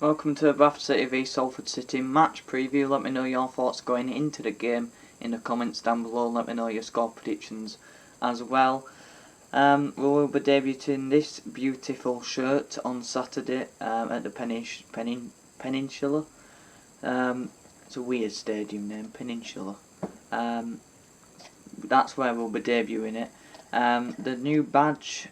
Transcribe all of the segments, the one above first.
welcome to Bradford City v Salford City match preview. Let me know your thoughts going into the game in the comments down below. Let me know your score predictions as well. We will be debuting this beautiful shirt on Saturday at the Peninsula. It's a weird stadium name, Peninsula. That's where we'll be debuting it. The new badge,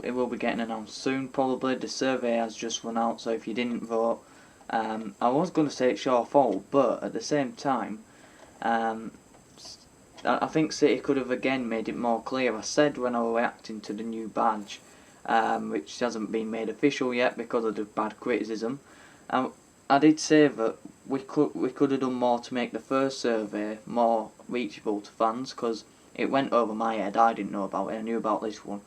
it will be getting announced soon probably. The survey has just run out, so if you didn't vote, I was going to say it's your fault, but at the same time, I think City could have again made it more clear. I said when I was reacting to the new badge, which hasn't been made official yet because of the bad criticism, I did say that we could have done more to make the first survey more reachable to fans, because it went over my head. I didn't know about it. I knew about this one.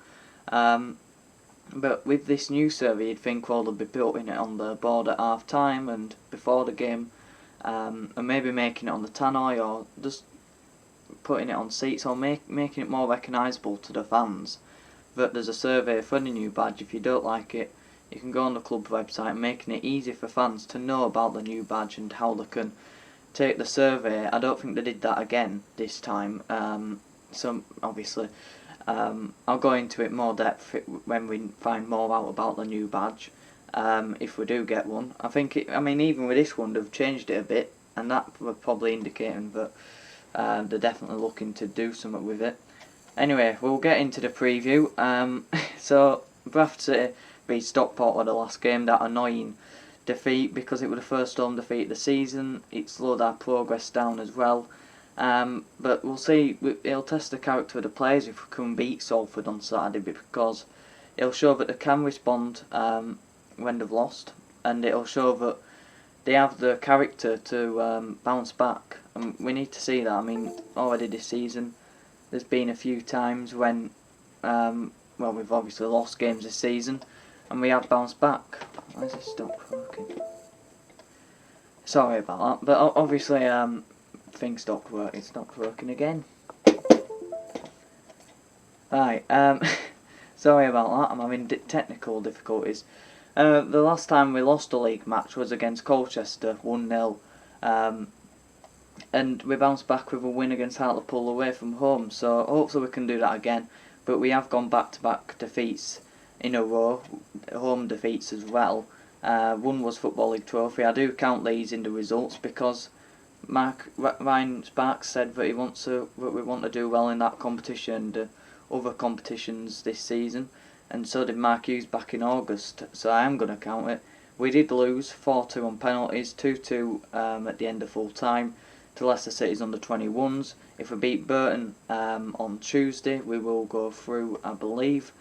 But with this new survey, you'd think, well, they'll be putting it on the board at half time and before the game, and maybe making it on the tannoy, or just putting it on seats, or making it more recognisable to the fans that there's a survey for the new badge. If you don't like it, you can go on the club website, making it easy for fans to know about the new badge and how they can take the survey. I don't think they did that again this time. So obviously, I'll go into it more depth when we find more out about the new badge, if we do get one. I mean, even with this one, they've changed it a bit, and that we're probably indicating that they're definitely looking to do something with it. Anyway, we'll get into the preview. So Bradford City beat Stockport with the last game. That annoying defeat, because it was the first home defeat of the season. It slowed our progress down as well. But we'll see. It'll test the character of the players if we can beat Salford on Saturday, because it'll show that they can respond when they've lost, and it'll show that they have the character to bounce back. And we need to see that. I mean, already this season, there's been a few times when, well, we've obviously lost games this season, and we have bounced back. Why is this stopped working? Sorry about that, but obviously, things stopped working. It stopped working again. Right, sorry about that. I'm having technical difficulties. The last time we lost a league match was against Colchester, 1-0. And we bounced back with a win against Hartlepool away from home. So hopefully we can do that again. But we have gone back-to-back defeats in a row, home defeats as well. One was Football League Trophy. I do count these in the results, because Ryan Sparks said that we want to do well in that competition and other competitions this season, and so did Mark Hughes back in August. So I am going to count it. We did lose 4-2 on penalties, 2-2 at the end of full time to Leicester City's under-21s. If we beat Burton on Tuesday, we will go through, I believe.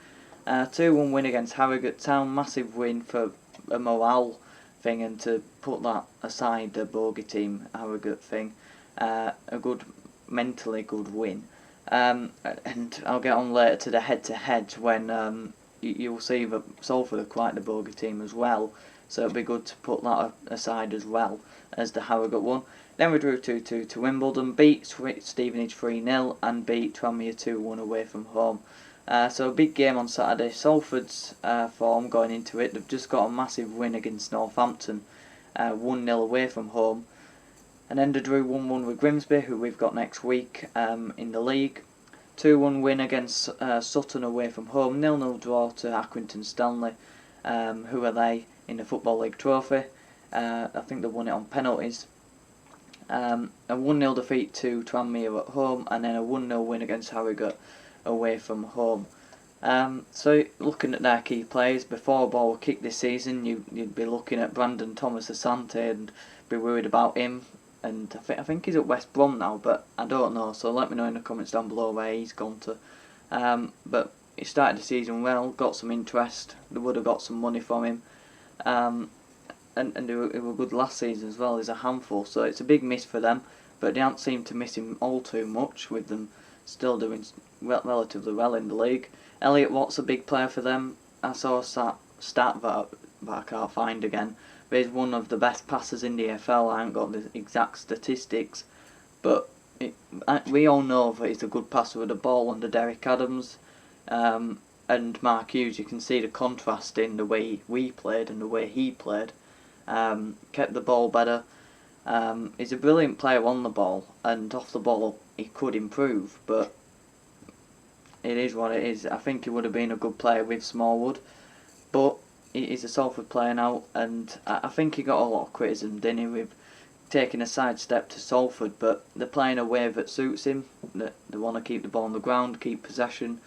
2-1 win against Harrogate Town, massive win for a morale thing, and to put that aside, the bogey team Harrogate thing, a good, mentally good win. And I'll get on later to the head-to-head when you'll see that Salford are quite the bogey team as well, so it'll be good to put that aside as well as the Harrogate one. Then we drew 2-2 to Wimbledon, beat Stevenage 3-0 and beat Tranmere 2-1 away from home. So a big game on Saturday. Salford's form going into it, they've just got a massive win against Northampton, 1-0 away from home. And then they drew 1-1 with Grimsby, who we've got next week in the league. 2-1 win against Sutton away from home. 0-0 draw to Accrington Stanley, who are they in the Football League Trophy. I think they won it on penalties. A 1-0 defeat to Tranmere at home, and then a 1-0 win against Harrogate away from home. So looking at their key players, before a ball will kick this season, you'd be looking at Brandon Thomas Asante and be worried about him. And I think he's at West Brom now, but I don't know, so let me know in the comments down below where he's gone to. But he started the season well, got some interest, they would have got some money from him, and they were good last season as well. He's a handful, so it's a big miss for them, but they don't seem to miss him all too much, with them still doing relatively well in the league. Elliot Watt's a big player for them. I saw a stat that I can't find again, but he's one of the best passers in the EFL. I haven't got the exact statistics, but we all know that he's a good passer with the ball under Derek Adams. and Mark Hughes, you can see the contrast in the way we played and the way he played. Kept the ball better. He's a brilliant player on the ball, and off the ball he could improve, but it is what it is. I think he would have been a good player with Smallwood, but he's a Salford player now, and I think he got a lot of criticism, didn't he, with taking a sidestep to Salford, but they're playing a way that suits him. They want to keep the ball on the ground, keep possession,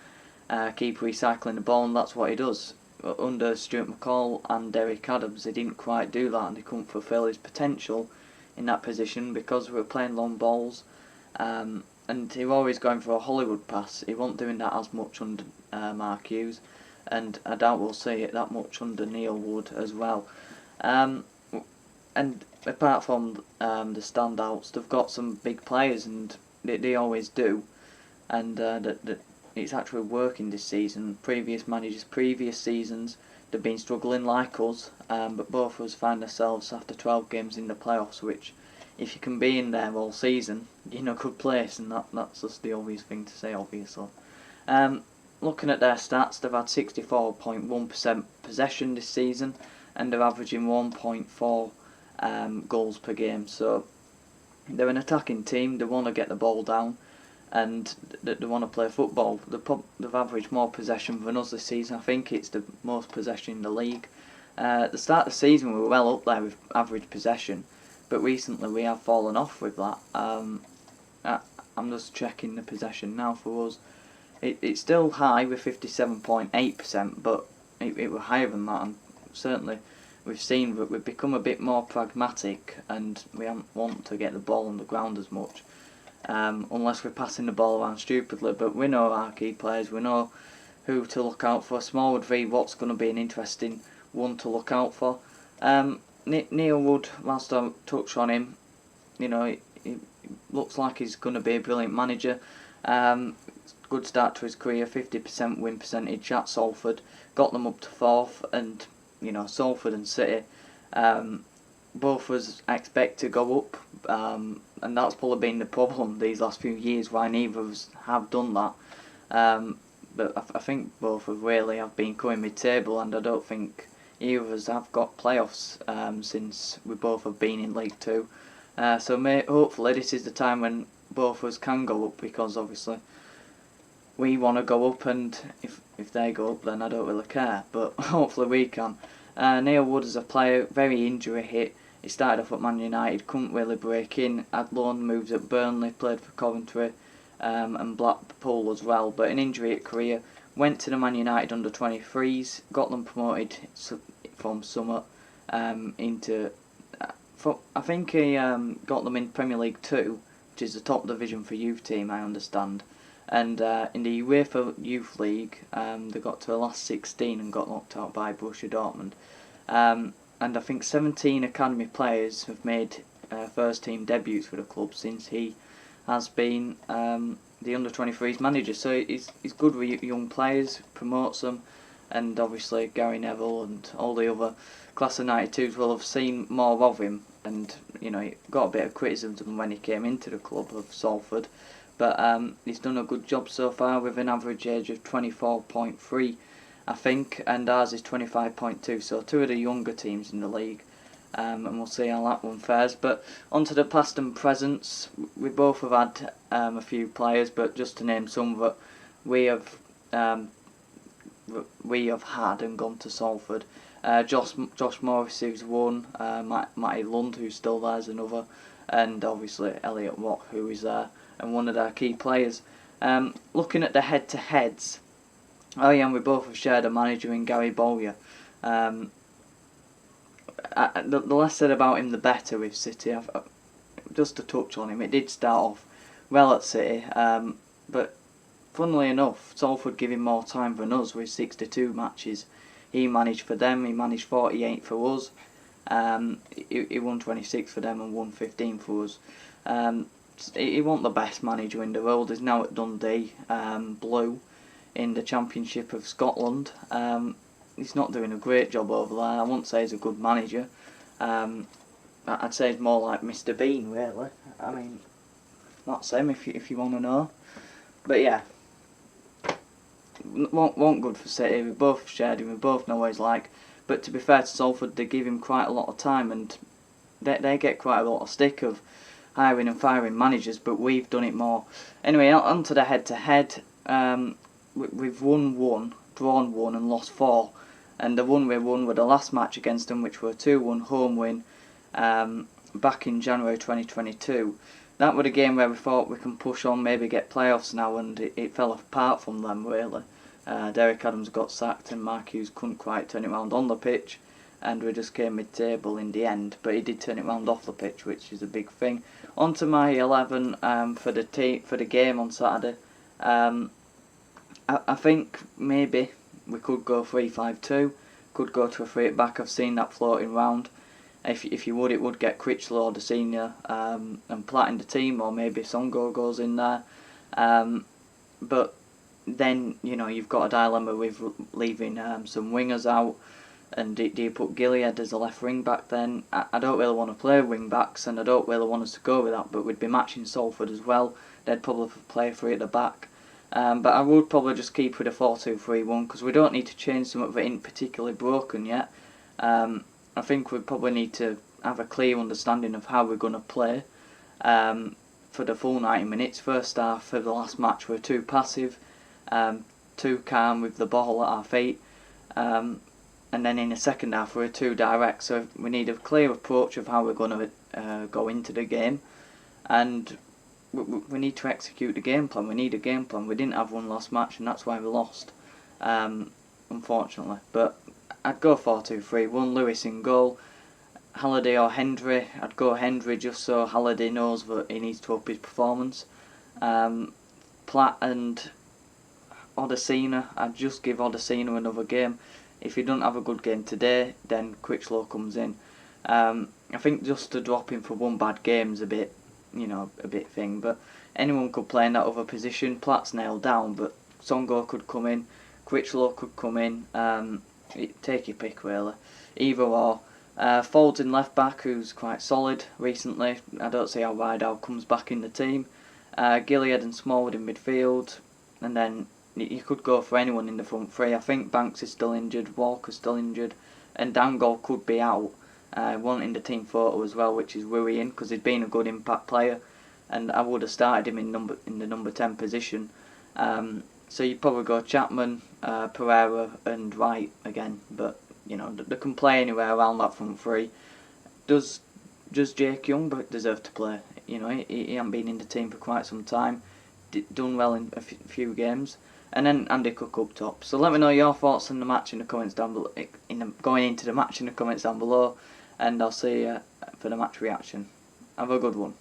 keep recycling the ball, and that's what he does. Under Stuart McCall and Derek Adams, they didn't quite do that, and they couldn't fulfil his potential in that position because we were playing long balls, and he was always going for a Hollywood pass. He wasn't doing that as much under Mark Hughes, and I doubt we'll see it that much under Neil Wood as well. And apart from the standouts, they've got some big players, and they always do, and it's actually working this season. Previous managers, previous seasons, they've been struggling like us, but both of us find ourselves after 12 games in the playoffs, which, if you can be in there all season, you're in a good place, and that's just the obvious thing to say, obviously. Looking at their stats, they've had 64.1% possession this season, and they're averaging 1.4 goals per game. So they're an attacking team. They want to get the ball down, and they want to play football. They've averaged more possession than us this season. I think it's the most possession in the league. At the start of the season, we were well up there with average possession, but recently we have fallen off with that. I'm just checking the possession now for us. It's still high with 57.8%, but it were higher than that, and certainly we've seen that we've become a bit more pragmatic, and we don't want to get the ball on the ground as much, unless we're passing the ball around stupidly. But we know our key players, we know who to look out for. Smallwood v Watt's going to be an interesting one to look out for. Neil Wood, whilst I touch on him, you know, he looks like he's going to be a brilliant manager. Good start to his career, 50% win percentage at Salford, got them up to 4th, and you know, Salford and City, both of us expect to go up, and that's probably been the problem these last few years, why neither of us have done that. But I think both of really have been coming mid-table, and I don't think either of us have got playoffs since we both have been in League Two. So hopefully this is the time when both of us can go up, because obviously we want to go up, and if they go up, then I don't really care, but hopefully we can. Neil Wood as a player, very injury hit. He started off at Man United, couldn't really break in, had loan moves at Burnley, played for Coventry and Blackpool as well, but an injury hit career. Went to the Man United under-23s, got them promoted from Summit into... I think he got them in Premier League 2, which is the top division for youth team, I understand. And in the UEFA Youth League, they got to the last 16 and got knocked out by Borussia Dortmund. And I think 17 academy players have made first team debuts for the club since he has been the under-23s manager. So he's good with young players, promotes them, and obviously Gary Neville and all the other class of 92s will have seen more of him. And you know, he got a bit of criticism when he came into the club of Salford. But he's done a good job so far, with an average age of 24.3, I think, and ours is 25.2, so two of the younger teams in the league, and we'll see how that one fares. But onto the past and presents, we both have had a few players, but just to name some that we have had and gone to Salford. Josh Morris, who's one, Matty Lund, who's still there, is another, and obviously Elliot Watt, who is there and one of their key players. Looking at the head-to-heads, we both have shared a manager in Gary Bowyer. The less said about him, the better with City. Just to touch on him, it did start off well at City, but funnily enough, Salford gave him more time than us with 62 matches. He managed for them, he managed 48 for us. He won 26 for them and won 15 for us. He wasn't the best manager in the world. He's now at Dundee Blue in the Championship of Scotland. He's not doing a great job over there. I wouldn't say he's a good manager. I'd say he's more like Mr. Bean, really. I mean, that's him if you want to know. But yeah, Won't good for City. We both shared him. We both know what he's like. But to be fair to Salford, they give him quite a lot of time, and they get quite a lot of stick of hiring and firing managers. But we've done it more. Anyway, on to the head-to-head. We've won 1, drawn 1, and lost 4. And the one we won were the last match against them, which were 2-1 home win back in January 2022. That was a game where we thought we can push on, maybe get playoffs now, and it fell apart from them really. Derek Adams got sacked and Mark Hughes couldn't quite turn it round on the pitch, and we just came mid-table in the end, but he did turn it round off the pitch, which is a big thing. On to my 11 for the game on Saturday. I think maybe we could go 3-5-2, could go to a 3 at back. I've seen that floating round. If you would, it would get Critchlow, the senior, and Platt in the team, or maybe Songo goes in there. But then, you've got a dilemma with leaving some wingers out, and do you put Gilead as a left wing back then? I don't really want to play wing backs, and I don't really want us to go with that, but we'd be matching Salford as well. They'd probably play 3 at the back. But I would probably just keep with a 4-2-3-1, because we don't need to change something that ain't particularly broken yet. I think we probably need to have a clear understanding of how we're going to play for the full 90 minutes. First half of the last match we were too passive, too calm with the ball at our feet, and then in the second half we were too direct. So we need a clear approach of how we're going to go into the game, and we need to execute the game plan. We need a game plan. We didn't have one last match, and that's why we lost, unfortunately. But I'd go 4-2-3-1, Lewis in goal, Halliday or Hendry. I'd go Hendry just so Halliday knows that he needs to up his performance. Platt and Odesina, I'd just give Odesina another game. If he doesn't have a good game today, then Critchlow comes in. I think just to drop him for one bad game is a bit thing, but anyone could play in that other position. Platt's nailed down, but Songo could come in, Critchlow could come in. Take your pick really, either or. Folds in left back, who's quite solid recently. I don't see how Rideout comes back in the team. Gilead and Smallwood in midfield, and then you could go for anyone in the front 3. I think Banks is still injured, Walker's still injured, and Dangol could be out. Wanting the team photo as well, which is worrying because he's been a good impact player, and I would have started him in the number 10 position. So you'd probably go Chapman, Pereira and Wright again, but they can play anywhere around that front 3. Does Jake Young deserve to play? He hasn't been in the team for quite some time, done well in a few games, and then Andy Cook up top. So let me know your thoughts on the match in the comments down below. Going into the match in the comments down below, and I'll see you for the match reaction. Have a good one.